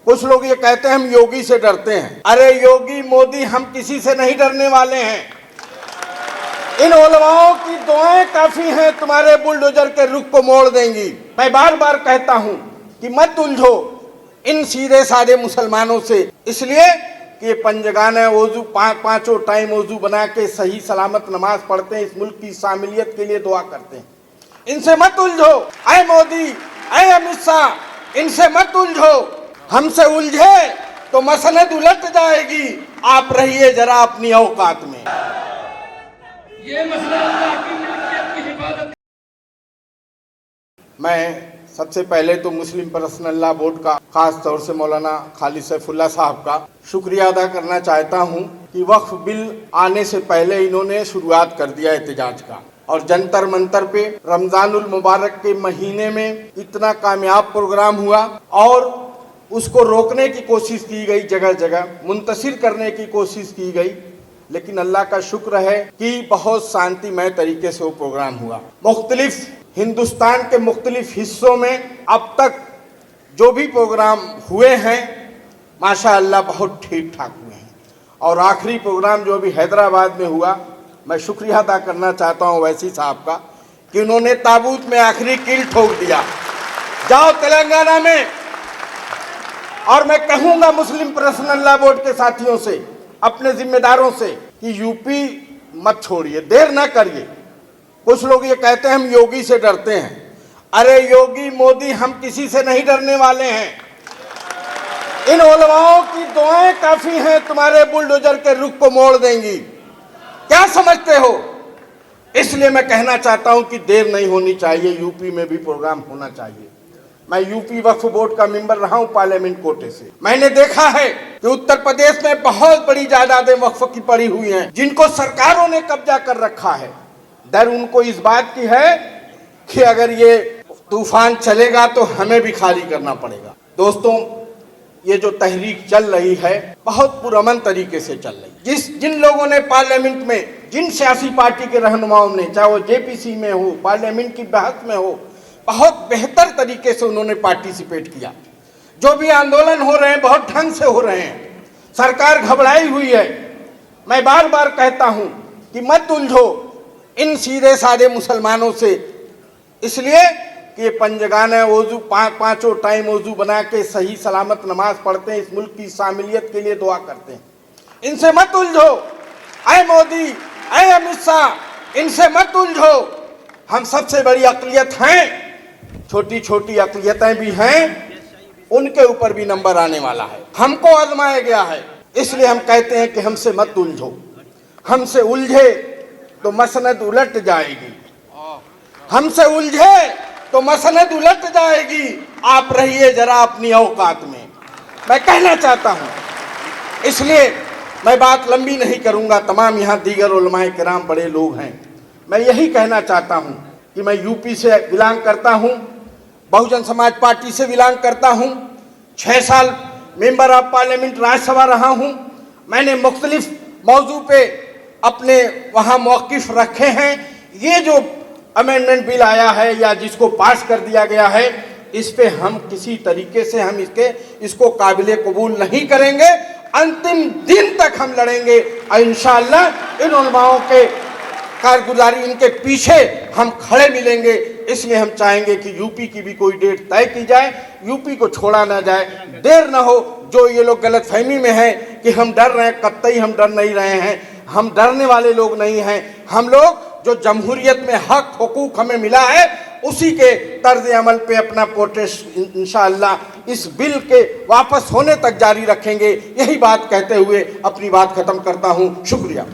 कुछ लोग ये कहते हैं हम योगी से डरते हैं। अरे योगी मोदी हम किसी से नहीं डरने वाले हैं। इन उलमाओं की दुआएं काफी हैं, तुम्हारे बुलडोजर के रुख को मोड़ देंगी। मैं बार बार कहता हूं कि मत उलझो इन सीधे साधे मुसलमानों से, इसलिए कि ये पंजगाना वजू पांचों टाइम वजू बना के सही सलामत नमाज पढ़ते हैं, इस मुल्क की शामिलियत के लिए दुआ करते हैं। इनसे मत उलझो। ऐ मोदी, ऐ अमित शाह, इनसे मत उलझो। हमसे उलझे तो मसनद उलट जाएगी। आप रहिए जरा अपनी औकात में। ये मसला अल्लाह की मिल्कियत की हिफाजत। मैं सबसे पहले तो मुस्लिम पर्सनल लॉ बोर्ड का, खास तौर से मौलाना खालिद सैफुल्लाह साहब का शुक्रिया अदा करना चाहता हूं कि वक्फ बिल आने से पहले इन्होंने शुरुआत कर दिया एहतजाज का, और जंतर मंतर पे रमजानुल मुबारक के महीने में इतना कामयाब प्रोग्राम हुआ और उसको रोकने की कोशिश की गई, जगह जगह मुंतशिर करने की कोशिश की गई, लेकिन अल्लाह का शुक्र है कि बहुत शांतिमय तरीके से वो प्रोग्राम हुआ। मुख्तलिफ हिंदुस्तान के मुख्तलिफ हिस्सों में अब तक जो भी प्रोग्राम हुए हैं माशाअल्लाह बहुत ठीक ठाक हुए हैं, और आखिरी प्रोग्राम जो अभी हैदराबाद में हुआ, मैं शुक्रिया अदा करना चाहता हूँ वैसी साहब का कि उन्होंने ताबूत में आखिरी कील ठोक दिया। जाओ तेलंगाना में, और मैं कहूँगा मुस्लिम पर्सनल लॉ बोर्ड के साथियों से, अपने जिम्मेदारों से कि यूपी मत छोड़िए, देर ना करिए। कुछ लोग ये कहते हैं हम योगी से डरते हैं। अरे योगी मोदी हम किसी से नहीं डरने वाले हैं। इन उलमाओं की दुआएं काफी हैं, तुम्हारे बुलडोजर के रुख को मोड़ देंगी। क्या समझते हो? इसलिए मैं कहना चाहता हूं कि देर नहीं होनी चाहिए, यूपी में भी प्रोग्राम होना चाहिए। मैं यूपी वक्फ बोर्ड का मेंबर रहा हूं पार्लियामेंट कोटे से। मैंने देखा है कि उत्तर प्रदेश में बहुत बड़ी जायदादें वक्फ की पड़ी हुई हैं, जिनको सरकारों ने कब्जा कर रखा है। डर उनको इस बात की है कि अगर ये तूफान चलेगा तो हमें भी खाली करना पड़ेगा। दोस्तों, ये जो तहरीक चल रही है बहुत पुरअमन तरीके से चल रही है। जिन लोगों ने पार्लियामेंट में, जिन सियासी पार्टी के रहनुमाओं ने, चाहे वो जेपीसी में हो, पार्लियामेंट की बहस में हो, बहुत बेहतर तरीके से उन्होंने पार्टिसिपेट किया। जो भी आंदोलन हो रहे हैं बहुत ढंग से हो रहे हैं। सरकार घबराई हुई है। मैं बार बार कहता हूं कि मत उलझो इन सीधे साधे मुसलमानों से, इसलिए कि ये पंजगाना वजू पांचों टाइम वजू बना के सही सलामत नमाज पढ़ते हैं, इस मुल्क की शामिलियत के लिए दुआ करते हैं। इनसे मत उलझो। ऐ मोदी, ऐ अमित शाह, इनसे मत उलझो। हम सबसे बड़ी अक़लियत हैं, छोटी छोटी अक़लियतें भी हैं, उनके ऊपर भी नंबर आने वाला है। हमको आजमाया गया है, इसलिए हम कहते हैं कि हमसे मत उलझो। हमसे उलझे तो मसनद उलट जाएगी। हमसे उलझे तो मसनद उलट जाएगी। आप रहिए जरा अपनी औकात में, मैं कहना चाहता हूं। इसलिए मैं बात लंबी नहीं करूंगा, तमाम यहाँ दीगर उलमाए किराम बड़े लोग हैं। मैं यही कहना चाहता हूं कि मैं यूपी से बिलोंग करता हूं, बहुजन समाज पार्टी से बिलोंग करता हूं, 6 साल मेंबर ऑफ पार्लियामेंट राज्यसभा रहा हूं। मैंने मुख्तलिफ मौजू पे अपने वहाँ मौक़िफ़ रखे हैं। ये जो अमेंडमेंट बिल आया है या जिसको पास कर दिया गया है, इस पे हम किसी तरीके से हम इसको काबिले कबूल नहीं करेंगे। अंतिम दिन तक हम लड़ेंगे और इंशाअल्लाह इन उलमाओं के कारगुजारी, इनके पीछे हम खड़े मिलेंगे। इसलिए हम चाहेंगे कि यूपी की भी कोई डेट तय की जाए, यूपी को छोड़ा ना जाए। देर ना हो। जो ये लोग गलतफहमी में हैं कि हम डर रहे हैं, कतई हम डर नहीं रहे हैं। हम डरने वाले लोग नहीं हैं। हम लोग जो जमहूरियत में हक हुकूक हमें मिला है, उसी के तर्ज अमल पे अपना प्रोटेस्ट इंशाअल्लाह इस बिल के वापस होने तक जारी रखेंगे। यही बात कहते हुए अपनी बात खत्म करता हूँ। शुक्रिया।